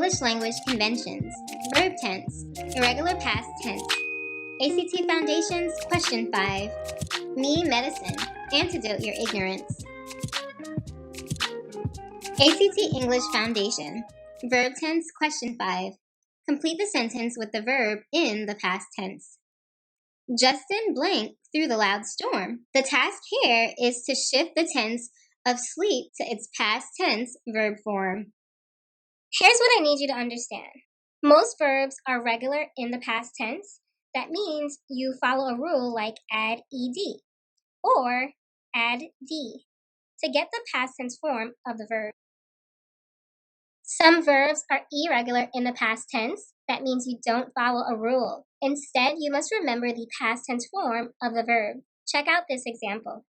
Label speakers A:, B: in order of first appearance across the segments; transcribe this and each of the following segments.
A: English language conventions, verb tense, irregular past tense, ACT Foundations, question 5, Me Medicine, antidote your ignorance. ACT English Foundation, verb tense, question 5, complete the sentence with the verb in the past tense. Justin blanked through the loud storm. The task here is to shift the tense of sleep to its past tense verb form. Here's what I need you to understand. Most verbs are regular in the past tense. That means you follow a rule like add ed or add d to get the past tense form of the verb. Some verbs are irregular in the past tense. That means you don't follow a rule. Instead, you must remember the past tense form of the verb. Check out this example.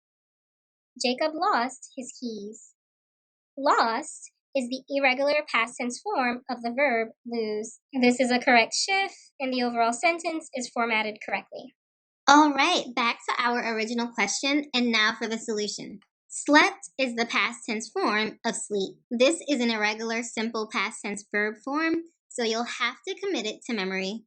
A: Jacob lost his keys. Lost is the irregular past tense form of the verb lose. This is a correct shift, and the overall sentence is formatted correctly. All right, back to our original question, and now for the solution. Slept is the past tense form of sleep. This is an irregular simple past tense verb form, so you'll have to commit it to memory.